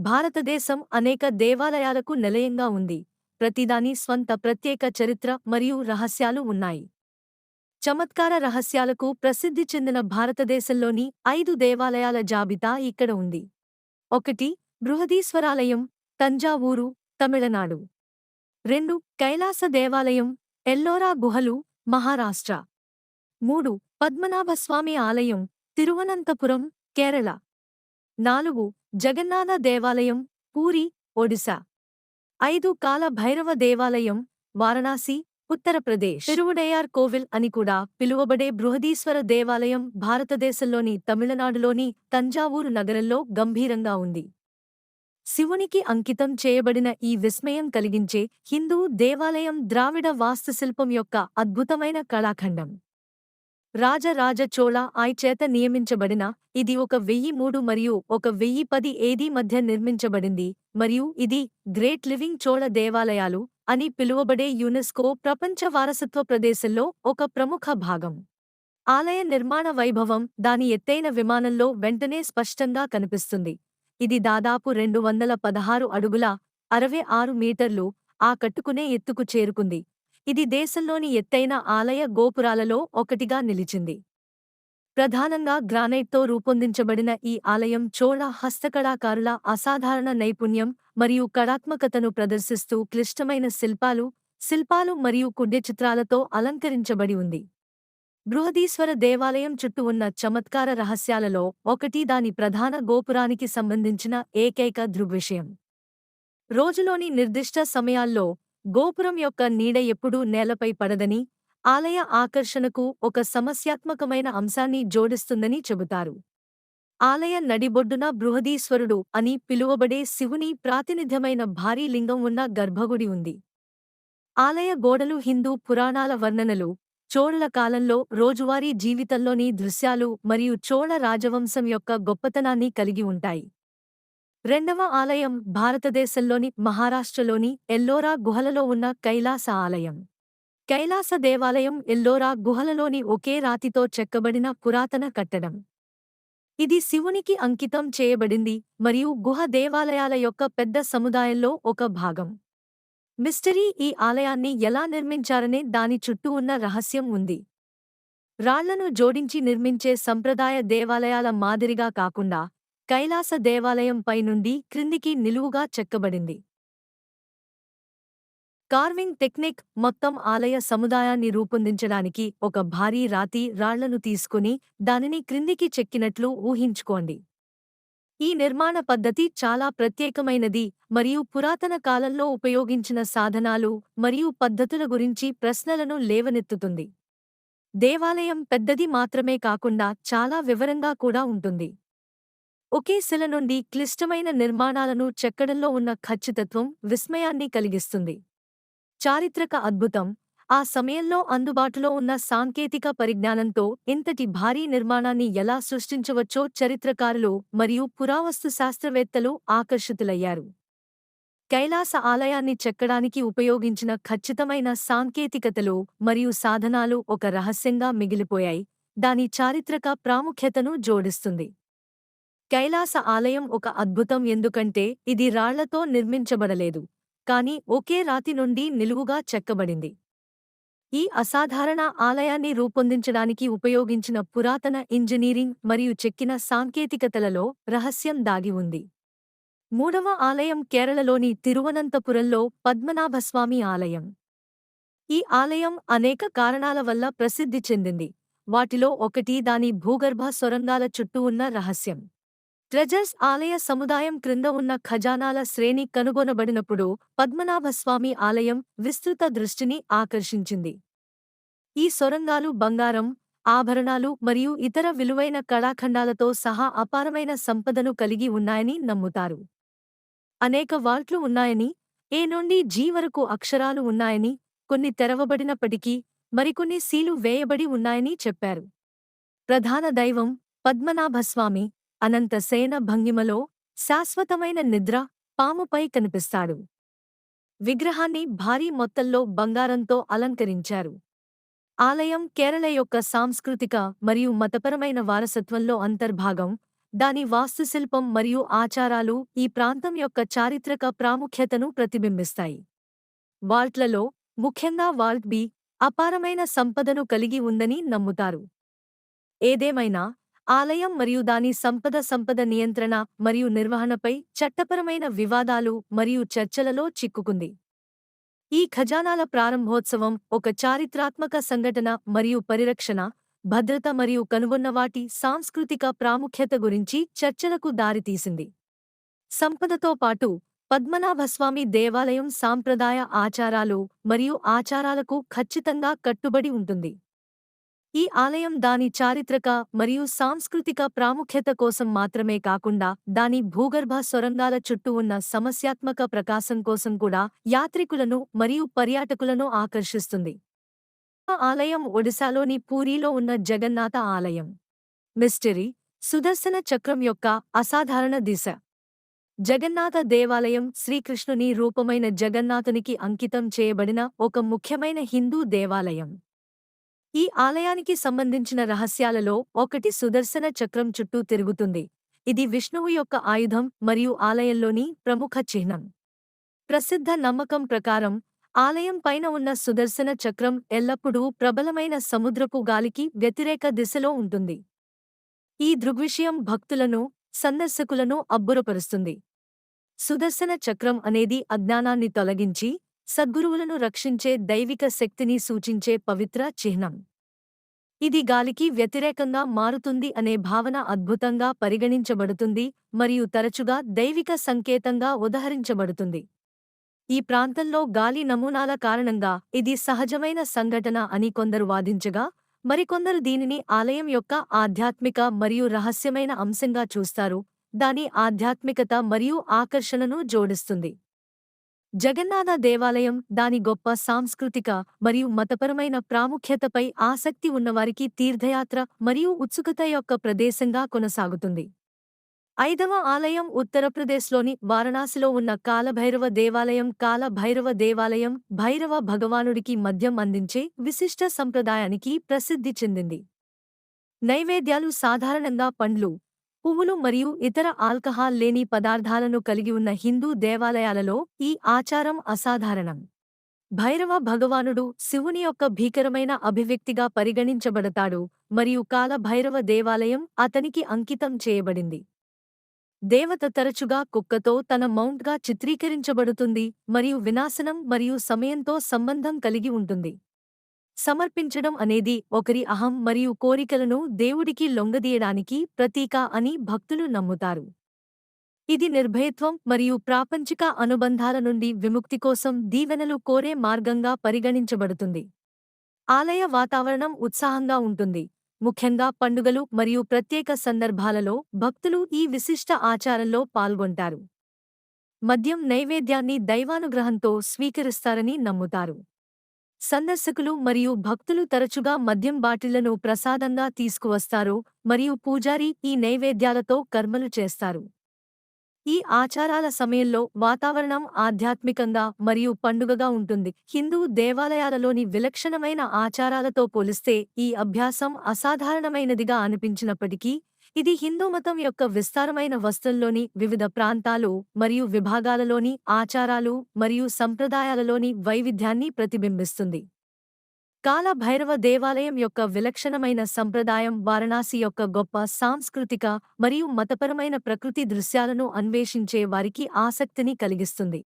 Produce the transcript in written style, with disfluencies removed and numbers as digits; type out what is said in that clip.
భారతదేశం అనేక దేవాలయాలకు నిలయంగా ఉంది. ప్రతిదాని స్వంత ప్రత్యేక చరిత్ర మరియు రహస్యాలు ఉన్నాయి. చమత్కార రహస్యాలకు ప్రసిద్ధి చెందిన భారతదేశంలోని 5 దేవాలయాల జాబితా ఇక్కడ ఉంది. 1. బృహదీశ్వరాలయం, తంజావూరు, తమిళనాడు. 2. కైలాస దేవాలయం, ఎల్లోరా గుహలు, మహారాష్ట్ర. 3. పద్మనాభస్వామి ఆలయం, తిరువనంతపురం, కేరళ. 4. జగన్నాథ దేవాలయం, పూరి, ఒడిశా. 5. కాల భైరవ దేవాలయం, వారణాసి, ఉత్తరప్రదేశ్. తిరువుడయార్ కోవిల్ అని కూడా పిలువబడే బృహదీశ్వర దేవాలయం భారతదేశంలోని తమిళనాడులోని తంజావూరు నగరంలో గంభీరంగా ఉంది. శివునికి అంకితం చేయబడిన ఈ విస్మయం కలిగించే హిందూ దేవాలయం ద్రావిడ వాస్తుశిల్పం యొక్క అద్భుతమైన కళాఖండం. రాజరాజ చోళ ఐ చేత నియమించబడిన ఇది 1003 మరియు 1010 ఏడీ మధ్య నిర్మించబడింది మరియు ఇది గ్రేట్ లివింగ్ చోళ దేవాలయాలు అని పిలువబడే యునెస్కో ప్రపంచ వారసత్వ ప్రదేశంలో ఒక ప్రముఖ భాగం. ఆలయ నిర్మాణ వైభవం దాని ఎత్తైన విమానంలో వెంటనే స్పష్టంగా కనిపిస్తుంది. ఇది దాదాపు 216 అడుగుల 66 మీటర్లు ఆ కట్టుకునే ఎత్తుకు చేరుకుంది. ఇది దేశంలోని ఎత్తైన ఆలయ గోపురాలలో ఒకటిగా నిలిచింది. ప్రధానంగా గ్రానైట్తో రూపొందించబడిన ఈ ఆలయం చోళ హస్తకళాకారుల అసాధారణ నైపుణ్యం మరియు కళాత్మకతను ప్రదర్శిస్తూ క్లిష్టమైన శిల్పాలు మరియు కుడ్య చిత్రాలతో అలంకరించబడి ఉంది. బృహదీశ్వర దేవాలయం చుట్టూ ఉన్న చమత్కార రహస్యాలలో ఒకటి దాని ప్రధాన గోపురానికి సంబంధించిన ఏకైక దృగ్విషయం. రోజులోని నిర్దిష్ట సమయాల్లో గోపురం యొక్క నీడ ఎప్పుడూ నేలపై పడదని, ఆలయ ఆకర్షణకు ఒక సమస్యాత్మకమైన అంశాన్ని జోడిస్తుందని చెబుతారు. ఆలయ నడిబొడ్డున బృహదీశ్వరుడు అని పిలువబడే శివుని ప్రాతినిధ్యమైన భారీ లింగం ఉన్న గర్భగుడి ఉంది. ఆలయ గోడలు హిందూ పురాణాల వర్ణనలు, చోళుల కాలంలో రోజువారీ జీవితంలోని దృశ్యాలు మరియు చోళ రాజవంశం యొక్క గొప్పతనాన్ని కలిగి ఉంటాయి. రెండవ ఆలయం భారతదేశంలోని మహారాష్ట్రలోని ఎల్లోరా గుహలలో ఉన్న కైలాస ఆలయం. కైలాస దేవాలయం ఎల్లోరా గుహలలోని ఒకే రాతితో చెక్కబడిన పురాతన కట్టడం. ఇది శివునికి అంకితం చేయబడింది మరియు గుహ దేవాలయాల యొక్క పెద్ద సముదాయంలో ఒక భాగం. మిస్టరీ ఈ ఆలయాన్ని ఎలా నిర్మించారనే దాని చుట్టూ ఉన్న రహస్యం ఉంది. రాళ్లను జోడించి నిర్మించే సంప్రదాయ దేవాలయాల మాదిరిగా కాకుండా కైలాస దేవాలయం పైనుండి క్రిందికి నిలువుగా చెక్కబడింది. కార్వింగ్ టెక్నిక్ మొత్తం ఆలయ సముదాయాన్ని రూపొందించడానికి ఒక భారీ రాతి రాళ్లను తీసుకుని దానిని క్రిందికి చెక్కినట్లు ఊహించుకోండి. ఈ నిర్మాణ పద్ధతి చాలా ప్రత్యేకమైనది మరియు పురాతన కాలంలో ఉపయోగించిన సాధనాలు మరియు పద్ధతుల గురించి ప్రశ్నలను లేవనెత్తుతుంది. దేవాలయం పెద్దది మాత్రమే కాకుండా చాలా వివరంగా కూడా ఉంటుంది. ఒకే శిల నుండి క్లిష్టమైన నిర్మాణాలను చెక్కడంలో ఉన్న ఖచ్చితత్వం విస్మయాన్ని కలిగిస్తుంది. చారిత్రక అద్భుతం ఆ సమయంలో అందుబాటులో ఉన్న సాంకేతిక పరిజ్ఞానంతో ఇంతటి భారీ నిర్మాణాన్ని ఎలా సృష్టించవచ్చో చరిత్రకారులు మరియు పురావస్తు శాస్త్రవేత్తలు ఆకర్షితులయ్యారు. కైలాస ఆలయాన్ని చెక్కడానికి ఉపయోగించిన ఖచ్చితమైన సాంకేతికతలు మరియు సాధనాలు ఒక రహస్యంగా మిగిలిపోయాయి, దాని చారిత్రక ప్రాముఖ్యతను జోడిస్తుంది. కైలాస ఆలయం ఒక అద్భుతం ఎందుకంటే ఇది రాళ్లతో నిర్మించబడలేదు, కానీ ఒకే రాతి నుండి నిలువుగా చెక్కబడింది. ఈ అసాధారణ ఆలయాన్ని రూపొందించడానికి ఉపయోగించిన పురాతన ఇంజనీరింగ్ మరియు చెక్కిన సాంకేతికతలలో రహస్యం దాగి ఉంది. మూడవ ఆలయం కేరళలోని తిరువనంతపురంలో పద్మనాభస్వామి ఆలయం. ఈ ఆలయం అనేక కారణాల వల్ల ప్రసిద్ధి చెందింది. వాటిలో ఒకటి దాని భూగర్భ సొరంగాల చుట్టూ ఉన్న రహస్యం. ట్రెజర్స్ ఆలయ సముదాయం క్రింద ఉన్న ఖజానాల శ్రేణి కనుగొనబడినప్పుడు పద్మనాభస్వామి ఆలయం విస్తృత దృష్టిని ఆకర్షించింది. ఈ సొరంగాలు బంగారం, ఆభరణాలు మరియు ఇతర విలువైన కళాఖండాలతో సహా అపారమైన సంపదను కలిగి ఉన్నాయని నమ్ముతారు. అనేక వాల్ట్లు ఉన్నాయని, ఏ నుండి జీ వరకు అక్షరాలు ఉన్నాయని, కొన్ని తెరవబడినప్పటికీ మరికొన్ని సీలు వేయబడి ఉన్నాయని చెప్పారు. ప్రధాన దైవం పద్మనాభస్వామి అనంత శయన భంగిమలో శాశ్వతమైన నిద్ర పాముపై కనిపిస్తాడు. విగ్రహాన్ని భారీ మొత్తంలో బంగారంతో అలంకరించారు. ఆలయం కేరళ యొక్క సాంస్కృతిక మరియు మతపరమైన వారసత్వంలో అంతర్భాగం, దాని వాస్తుశిల్పం మరియు ఆచారాలు ఈ ప్రాంతం యొక్క చారిత్రక ప్రాముఖ్యతను ప్రతిబింబిస్తాయి. వాల్ట్లలో, ముఖ్యంగా వాల్ట్ బి, అపారమైన సంపదను కలిగి ఉందని నమ్ముతారు. ఏదేమైనా, ఆలయం మరియు దాని సంపద నియంత్రణ మరియు నిర్వహణపై చట్టపరమైన వివాదాలు మరియు చర్చలలో చిక్కుకుంది. ఈ ఖజానాల ప్రారంభోత్సవం ఒక చారిత్రాత్మక సంఘటన మరియు పరిరక్షణ, భద్రత మరియు కనుగొన్న వాటి సాంస్కృతిక ప్రాముఖ్యత గురించి చర్చలకు దారితీసింది. సంపదతో పాటు పద్మనాభస్వామి దేవాలయం సాంప్రదాయ ఆచారాలు మరియు ఆచారాలకు ఖచ్చితంగా కట్టుబడి ఉంటుంది. ఈ ఆలయం దాని చారిత్రక మరియు సాంస్కృతిక ప్రాముఖ్యత కోసం మాత్రమే కాకుండా దాని భూగర్భ సొరంగాల చుట్టూ ఉన్న సమస్యాత్మక ప్రకాశం కోసం కూడా యాత్రికులను మరియు పర్యాటకులను ఆకర్షిస్తుంది. ఆ ఆలయం ఒడిశాలోని పూరీలో ఉన్న జగన్నాథ ఆలయం. మిస్టరీ, సుదర్శన చక్రం యొక్క అసాధారణ దిశ. జగన్నాథ దేవాలయం శ్రీకృష్ణుని రూపమైన జగన్నాథునికి అంకితం చేయబడిన ఒక ముఖ్యమైన హిందూ దేవాలయం. ఈ ఆలయానికి సంబంధించిన రహస్యాలలో ఒకటి సుదర్శన చక్రం చుట్టూ తిరుగుతుంది. ఇది విష్ణువు యొక్క ఆయుధం మరియు ఆలయంలోని ప్రముఖ చిహ్నం. ప్రసిద్ధ నమ్మకం ప్రకారం ఆలయం పైన ఉన్న సుదర్శన చక్రం ఎల్లప్పుడూ ప్రబలమైన సముద్రపు గాలికి వ్యతిరేక దిశలో ఉంటుంది. ఈ దృగ్విషయం భక్తులను, సందర్శకులను అబ్బురపరుస్తుంది. సుదర్శన చక్రం అనేది అజ్ఞానాన్ని తొలగించి సద్గురువులను రక్షించే దైవిక శక్తిని సూచించే పవిత్ర చిహ్నం. ఇది గాలికి వ్యతిరేకంగా మారుతుంది అనే భావన అద్భుతంగా పరిగణించబడుతుంది మరియు తరచుగా దైవిక సంకేతంగా ఉదహరించబడుతుంది. ఈ ప్రాంతంలో గాలి నమూనాల కారణంగా ఇది సహజమైన సంఘటన అని కొందరు వాదించగా, మరికొందరు దీనిని ఆలయం యొక్క ఆధ్యాత్మిక మరియు రహస్యమైన అంశంగా చూస్తారు, దాని ఆధ్యాత్మికత మరియు ఆకర్షణను జోడిస్తుంది. జగన్నాథ దేవాలయం దాని గొప్ప సాంస్కృతిక మరియు మతపరమైన ప్రాముఖ్యతపై ఆసక్తి ఉన్నవారికి తీర్థయాత్ర మరియు ఉత్సుకత యొక్క ప్రదేశంగా కొనసాగుతుంది. 5వ ఆలయం ఉత్తరప్రదేశ్లోని వారణాసిలో ఉన్న కాలభైరవ దేవాలయం. కాలభైరవ దేవాలయం భైరవ భగవానుడికి మద్యం అందించే విశిష్ట సంప్రదాయానికి ప్రసిద్ధి చెందింది. నైవేద్యాలు సాధారణంగా పండ్లు, పువ్వులు మరియు ఇతర ఆల్కహాల్ లేని పదార్థాలను కలిగి ఉన్న హిందూ దేవాలయాలలో ఈ ఆచారం అసాధారణం. భైరవ భగవానుడు శివుని యొక్క భీకరమైన అభివ్యక్తిగా పరిగణించబడతాడు మరియు కాల భైరవ దేవాలయం అతనికి అంకితం చేయబడింది. దేవత తరచుగా కుక్కతో తన మౌంట్గా చిత్రీకరించబడుతుంది మరియు వినాశనం మరియు సమయంతో సంబంధం కలిగి ఉంటుంది. సమర్పించడం అనేది ఒకరి అహం మరియు కోరికలను దేవుడికి లొంగదీయడానికి ప్రతీక అని భక్తులు నమ్ముతారు. ఇది నిర్భయత్వం మరియు ప్రాపంచిక అనుబంధాల నుండి విముక్తి కోసం దీవెనలు కోరే మార్గంగా పరిగణించబడుతుంది. ఆలయ వాతావరణం ఉత్సాహంగా ఉంటుంది, ముఖ్యంగా పండుగలు మరియు ప్రత్యేక సందర్భాలలో భక్తులు ఈ విశిష్ట ఆచారంలో పాల్గొంటారు. మద్యం నైవేద్యాన్ని దైవానుగ్రహంతో స్వీకరిస్తారని నమ్ముతారు. సందర్శకులు మరియు భక్తులు తరచుగా మద్యం బాటిళ్లను ప్రసాదంగా తీసుకువస్తారు మరియు పూజారి ఈ నైవేద్యాలతో కర్మలు చేస్తారు. ఈ ఆచారాల సమయంలో వాతావరణం ఆధ్యాత్మికంగా మరియు పండుగగా ఉంటుంది. హిందూ దేవాలయాలలోని విలక్షణమైన ఆచారాలతో పోలిస్తే ఈ అభ్యాసం అసాధారణమైనదిగా అనిపించినప్పటికీ, ఇది హిందూమతం యొక్క విస్తారమైన వస్తువుల్లోని వివిధ ప్రాంతాలు మరియు విభాగాలలోని ఆచారాలు మరియు సంప్రదాయాలలోని వైవిధ్యాన్ని ప్రతిబింబిస్తుంది. కాల భైరవ దేవాలయం యొక్క విలక్షణమైన సంప్రదాయం వారణాసి యొక్క గొప్ప సాంస్కృతిక మరియు మతపరమైన ప్రకృతి దృశ్యాలను అన్వేషించే వారికి ఆసక్తిని కలిగిస్తుంది.